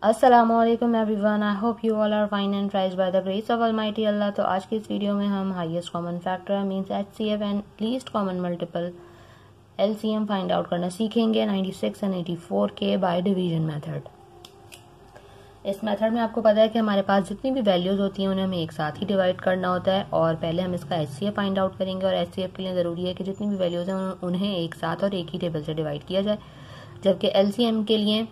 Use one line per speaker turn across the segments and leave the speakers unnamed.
अस्सलामुअलैकुम everyone, I hope you all are fine and praise by the grace of almighty Allah. तो आज की इस वीडियो में हम highest common factor means HCF and least common multiple LCM find out करना सीखेंगे 96 and 84 के बाय डिवीजन मेथड। इस मेथड में आपको पता है कि हमारे पास जितनी भी वैल्यूज होती हैं उन्हें हमें एक साथ ही डिवाइड करना होता है और पहले हम इसका एचसीएफ फाइंड आउट करेंगे। और एचसीएफ के लिए ज़रूरी है कि जितनी भी वैल्यूज हैं उन्हें एक साथ और एक ही टेबल से डिवाइड किया जाए, जबकि एलसीएम के लिए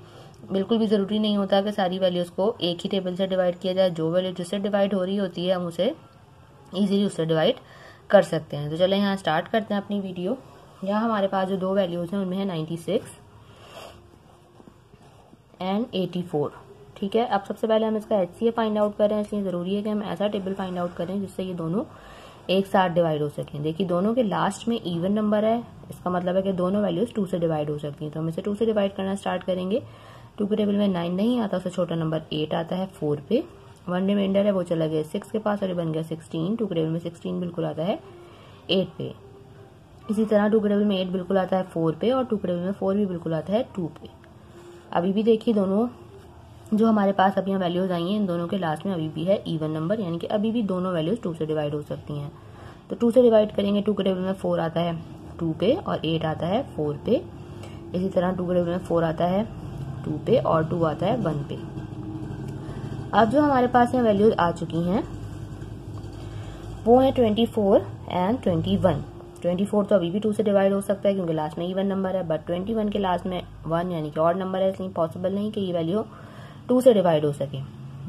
बिल्कुल भी ज़रूरी नहीं होता कि सारी वैल्यूज़ को एक ही टेबल से डिवाइड किया जाए। जो वैल्यू जिससे डिवाइड हो रही होती है हम उसे इजीली उससे डिवाइड कर सकते हैं। तो चले यहाँ स्टार्ट करते हैं अपनी वीडियो। यहाँ हमारे पास जो दो वैल्यूज़ हैं उनमें है 96 एंड 84। ठीक है, अब सबसे पहले हम इसका एचसीएफ फाइंड आउट करें, इसलिए ज़रूरी है कि हम ऐसा टेबल फाइंड आउट करें जिससे ये दोनों एक साथ डिवाइड हो सकें। देखिए दोनों के लास्ट में इवन नंबर है, इसका मतलब है कि दोनों वैल्यूज़ 2 से डिवाइड हो सकती हैं। तो हम इसे 2 से डिवाइड करना स्टार्ट करेंगे। 2 के टेबल में 9 नहीं आता, उससे छोटा नंबर 8 आता है 4 पे। 1 रिमाइंडर है वो चला गया 6 के पास और ये बन गया 16। 2 के टेबल में 16 बिल्कुल आता है 8 पे। इसी तरह 2 के टेबल में 8 बिल्कुल आता है 4 पे और 2 के टेबल में 4 भी बिल्कुल आता है 2 पे। अभी भी देखिए दोनों जो हमारे पास अभी यहाँ वैल्यूज आई हैं इन दोनों के लास्ट में अभी भी है इवन नंबर, यानी कि अभी भी दोनों वैल्यूज 2 से डिवाइड हो सकती हैं। तो 2 से डिवाइड करेंगे। 2 के टेबल में 4 आता है 2 पे और 8 आता है 4 पे। इसी तरह 2 के टेबल में 4 आता है 2 पे और 2 आता है 1 पे। अब जो हमारे पास यहाँ वैल्यूज आ चुकी हैं वो है 24 एंड 21। 24 तो अभी भी 2 से डिवाइड हो सकता है क्योंकि लास्ट में इवन नंबर है, बट 21 के लास्ट में 1 यानी कि ऑड नंबर है, इसलिए पॉसिबल नहीं कि ये वैल्यू 2 से डिवाइड हो सके।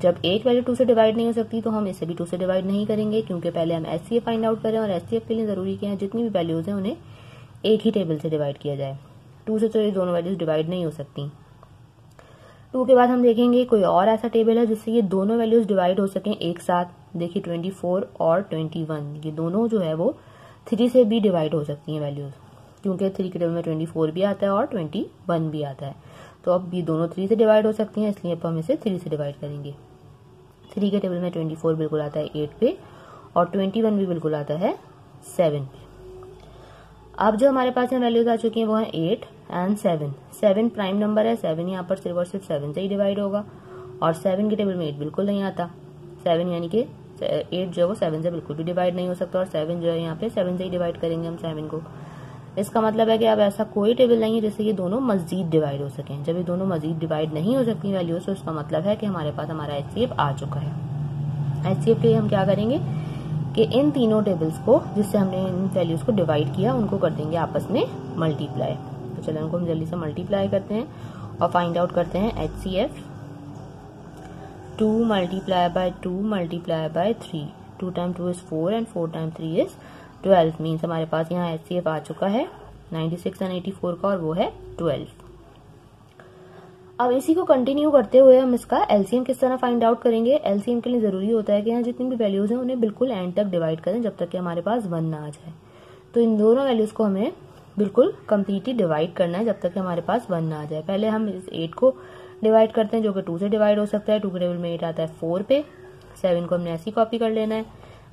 जब एक वैल्यू 2 से डिवाइड नहीं हो सकती तो हम इसे भी 2 से डिवाइड नहीं करेंगे, क्योंकि पहले हम एचसीएफ फाइंड आउट करें और एचसीएफ के लिए जरूरी क्या है जितनी भी वैल्यूज हैं उन्हें एक ही टेबल से डिवाइड किया जाए। 2 से तो ये दोनों वैल्यूज डिवाइड नहीं हो सकती। 2 के बाद हम देखेंगे कोई और ऐसा टेबल है जिससे ये दोनों वैल्यूज डिवाइड हो सकें एक साथ। देखिए 24 और 21 ये दोनों जो है वो 3 से भी डिवाइड हो सकती हैं वैल्यूज, क्योंकि 3 के टेबल में 24 भी आता है और 21 भी आता है। तो अब ये दोनों 3 से डिवाइड हो सकती हैं, इसलिए अब हम इसे 3 से डिवाइड करेंगे। 3 के टेबल में 24 बिल्कुल आता है 8 पे और 21 भी बिल्कुल आता है 7 पे। अब जो हमारे पास यहाँ वैल्यूज आ चुकी हैं वो है 8 एंड 7। 7 प्राइम नंबर है, 7 यहाँ पर सिर्फ और सिर्फ 7 से ही डिवाइड होगा और 7 के टेबल में 8 बिल्कुल नहीं आता। 7 यानी कि 8 जो है वो 7 से बिल्कुल भी डिवाइड नहीं हो सकता और 7 जो है यहाँ पे 7 से ही डिवाइड करेंगे हम 7 को। इसका मतलब है कि अब ऐसा कोई टेबल नहीं है जिससे ये दोनों मजीद डिवाइड हो सकें। जब ये दोनों मजीद डिवाइड नहीं हो सकती वैल्यूज तो इसका मतलब है कि हमारे पास हमारा एचसीएफ आ चुका है। एचसीएफ के लिए हम क्या करेंगे कि इन तीनों टेबल्स को जिससे हमने इन वैल्यूज को डिवाइड किया उनको कर देंगे आपस में मल्टीप्लाई। तो चलो उनको हम जल्दी से मल्टीप्लाई करते हैं और फाइंड आउट करते हैं HCF. 2 multiply by 2 multiply by 3। 2 time 2 is 4 and 4 time 3 is 12। Means हमारे पास यहाँ एचसीएफ आ चुका है 96 एंड 84 का और वो है 12। अब इसी को कंटिन्यू करते हुए हम इसका एलसीएम किस तरह फाइंड आउट करेंगे। एलसीएम के लिए जरूरी होता है कि यहाँ जितनी भी वैल्यूज हैं उन्हें बिल्कुल एंड तक डिवाइड करें जब तक कि हमारे पास 1 ना आ जाए। तो इन दोनों वैल्यूज को हमें बिल्कुल कंप्लीटली डिवाइड करना है जब तक कि हमारे पास 1 ना आ जाए। पहले हम इस 8 को डिवाइड करते हैं जो कि 2 से डिवाइड हो सकता है। 2 के टेबल में 8 आता है 4 पे। 7 को हमने ऐसी कॉपी कर लेना है,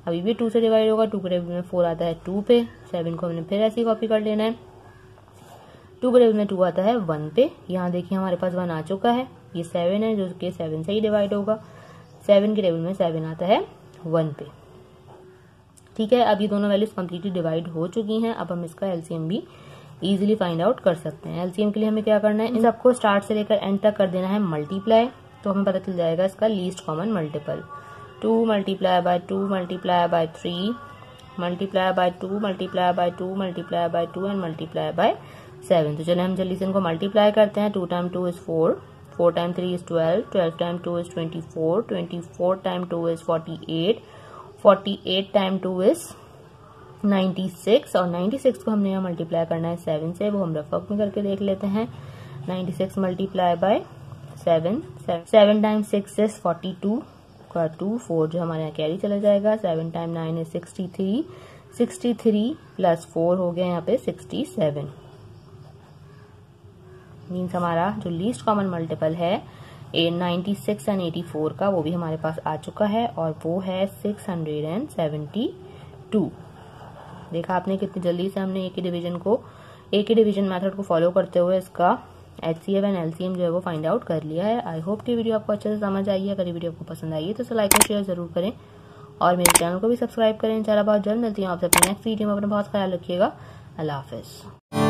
अभी भी 2 से डिवाइड होगा। 2 के टेबल में 4 आता है 2 पे। 7 को हमने फिर ऐसी कॉपी कर लेना है। 2 के टेबल में 2 आता है 1 पे। यहाँ देखिए हमारे पास 1 आ चुका है, ये 7 है जो कि 7 से ही डिवाइड होगा। 7 के टेबल में 7 आता है 1 पे। ठीक है, अब ये दोनों वैल्यूज कंप्लीटली डिवाइड हो चुकी हैं। अब हम इसका एलसीएम भी इजीली फाइंड आउट कर सकते हैं। एलसीएम के लिए हमें क्या करना है, इन सबको स्टार्ट से लेकर एंड तक कर देना है मल्टीप्लाई। तो हमें पता चल जाएगा इसका least common multiple. 2 multiply by 2 multiply by 3 multiply by 2 multiply by 2 multiply by 2 and multiply by 7। तो चलिए हम जल्दी से इनको मल्टीप्लाई करते हैं। 2 time 2 is 4, 4 time 3 is 12, 12 time 2 is 24, 24 time 2 is 48, 48 time 2 is 96 और 96 को हमने यहाँ मल्टीप्लाई करना है 7 से, वो हम रफ वर्क में करके देख लेते हैं। 96 मल्टीप्लाई बाय 7, 7 टाइम 6 इज 42 का 2, 4 जो हमारे यहाँ कैरी चला जाएगा। 7 टाइम 9 इज 63, 63 प्लस 4 हो गया यहाँ पे 67। मीन्स हमारा जो लीस्ट कॉमन मल्टीपल है 96 एंड 84 का वो भी हमारे पास आ चुका है और वो है 672। देखा आपने कितनी जल्दी से हमने एक ही डिवीजन मेथड को फॉलो करते हुए इसका HCF एंड LCM जो है वो फाइंड आउट कर लिया है। आई होप कि वीडियो आपको अच्छे से समझ आई है। अगर ये वीडियो आपको पसंद आई है तो लाइक और शेयर जरूर करें और मेरे चैनल को भी सब्सक्राइब करें। इंशाल्लाह बहुत जल्द मिलती हूँ आपसे अपनी नेक्स्ट वीडियो में। अपना बहुत ख्याल रखिएगा। अल्लाह हाफिज़।